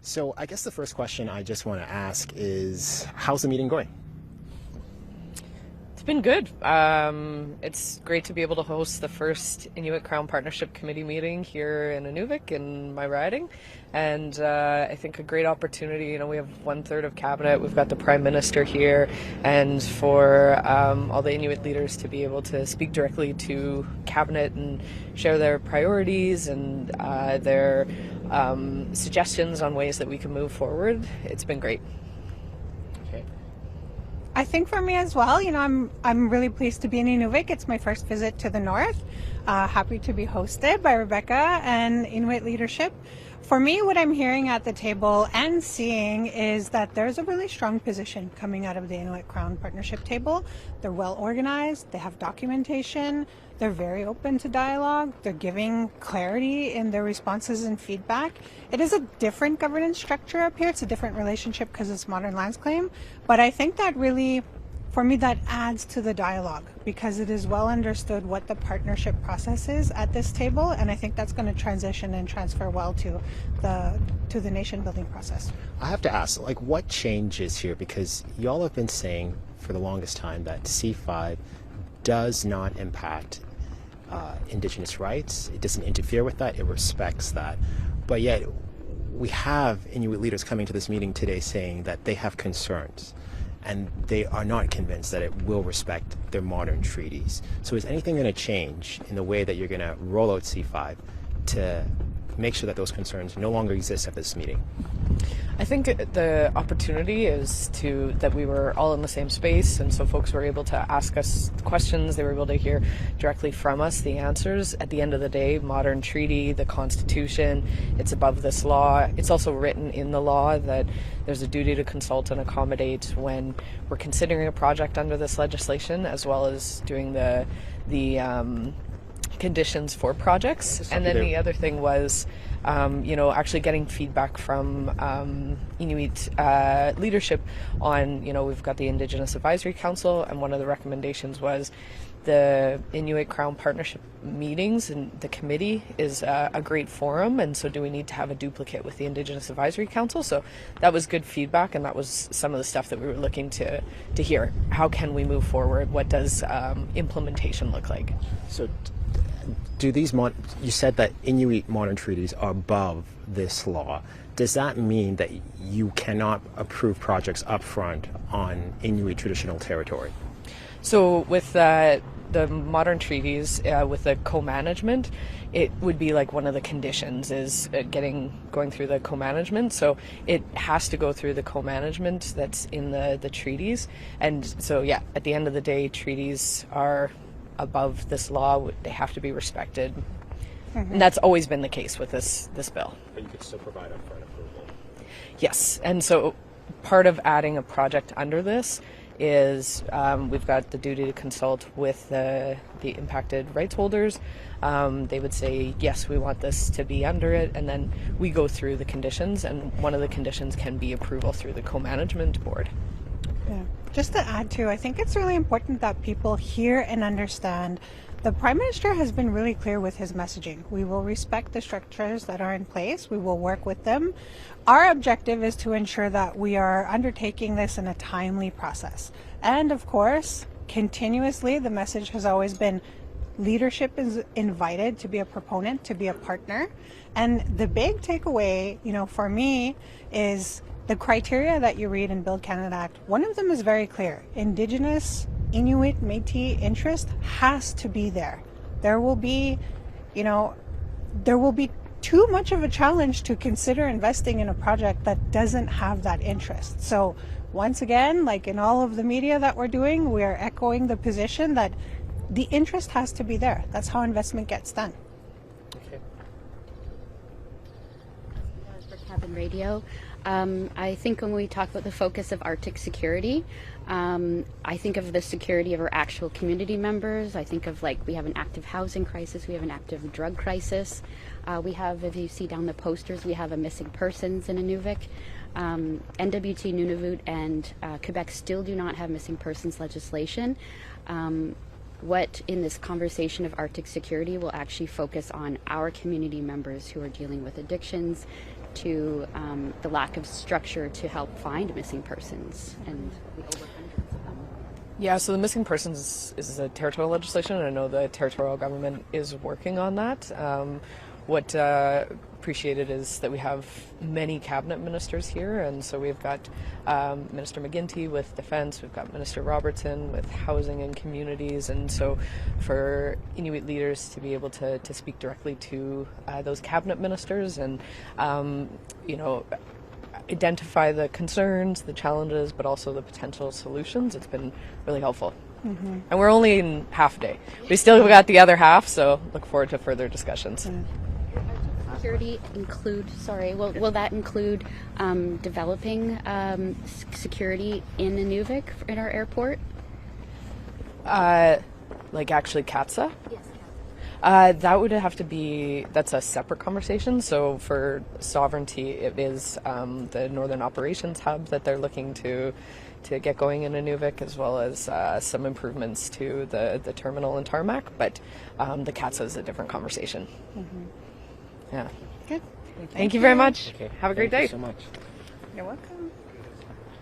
So I guess the first question I just want to ask is, how's the meeting going? It's been good. It's great to be able to host the first Inuit-Crown Partnership Committee meeting here in Inuvik in my riding. And I think a great opportunity, we have 1/3 of cabinet, we've got the Prime Minister here, and for all the Inuit leaders to be able to speak directly to cabinet and share their priorities and their suggestions on ways that we can move forward. It's been great. I think for me as well, I'm really pleased to be in Inuvik. It's my first visit to the north. Happy to be hosted by Rebecca and Inuit leadership. For me, what I'm hearing at the table and seeing is that there's a really strong position coming out of the Inuit-Crown Partnership table. They're well organized, they have documentation, they're very open to dialogue, they're giving clarity in their responses and feedback. It is a different governance structure up here. It's a different relationship because it's modern lands claim. But I think that really, for me, that adds to the dialogue because it is well understood what the partnership process is at this table, and I think that's going to transition and transfer well to the nation building process. I have to ask, what changes here? Because y'all have been saying for the longest time that C5 does not impact Indigenous rights. It doesn't interfere with that. It respects that. But yet we have Inuit leaders coming to this meeting today saying that they have concerns and they are not convinced that it will respect their modern treaties. So is anything going to change in the way that you're going to roll out C5 to make sure that those concerns no longer exist at this meeting? I think the opportunity is that we were all in the same space, and so folks were able to ask us questions. They were able to hear directly from us the answers. At the end of the day, modern treaty, the Constitution, it's above this law. It's also written in the law that there's a duty to consult and accommodate when we're considering a project under this legislation, as well as doing the conditions for projects. And then the other thing was actually getting feedback from Inuit leadership on, we've got the Indigenous Advisory Council, and one of the recommendations was the Inuit-Crown Partnership meetings, and the committee is a great forum, and so do we need to have a duplicate with the Indigenous Advisory Council? So that was good feedback, and that was some of the stuff that we were looking to hear. How can we move forward? What does implementation look like? So do these you said that Inuit modern treaties are above this law. Does that mean that you cannot approve projects upfront on Inuit traditional territory? So with the modern treaties, with the co-management, it would be like one of the conditions is going through the co-management. So it has to go through the co-management that's in the treaties. And so, yeah, at the end of the day, treaties are above this law. They have to be respected. Mm-hmm. And that's always been the case with this bill. But you could still provide upfront approval. Yes, and so part of adding a project under this is we've got the duty to consult with the impacted rights holders. They would say, yes, we want this to be under it, and then we go through the conditions, and one of the conditions can be approval through the co-management board. Yeah. Just to add to, I think it's really important that people hear and understand the Prime Minister has been really clear with his messaging. We will respect the structures that are in place. We will work with them. Our objective is to ensure that we are undertaking this in a timely process. And of course, continuously, the message has always been leadership is invited to be a proponent, to be a partner. And the big takeaway, for me is the criteria that you read in Build Canada Act. One of them is very clear. Indigenous, Inuit, Métis interest has to be there. There will be too much of a challenge to consider investing in a project that doesn't have that interest. So once again, like in all of the media that we're doing, we are echoing the position that the interest has to be there. That's how investment gets done. Okay. For Cabin Radio. I think when we talk about the focus of Arctic security, I think of the security of our actual community members. I think of we have an active housing crisis, we have an active drug crisis. We have, if you see down the posters, we have a missing persons in Inuvik. N.W.T, Nunavut, and Quebec still do not have missing persons legislation. What in this conversation of Arctic security will actually focus on our community members who are dealing with addictions, to the lack of structure to help find missing persons, and over hundreds of them. Yeah, so the missing persons is a territorial legislation, and I know the territorial government is working on that. What appreciated is that we have many cabinet ministers here, and so we've got Minister McGuinty with Defence, we've got Minister Robertson with Housing and Communities, and so for Inuit leaders to be able to speak directly to those cabinet ministers and, identify the concerns, the challenges, but also the potential solutions, it's been really helpful. Mm-hmm. And we're only in half a day. We still got the other half, so look forward to further discussions. Mm-hmm. Security will that include developing security in Inuvik in our airport? Like actually CATSA? Yes. That would have to be, that's a separate conversation. So for sovereignty, it is the Northern Operations Hub that they're looking to get going in Inuvik, as well as some improvements to the terminal and tarmac. But the CATSA is a different conversation. Mm-hmm. Yeah. Good. Thank you very much. Okay. Have a great day. Thank you so much. You're welcome.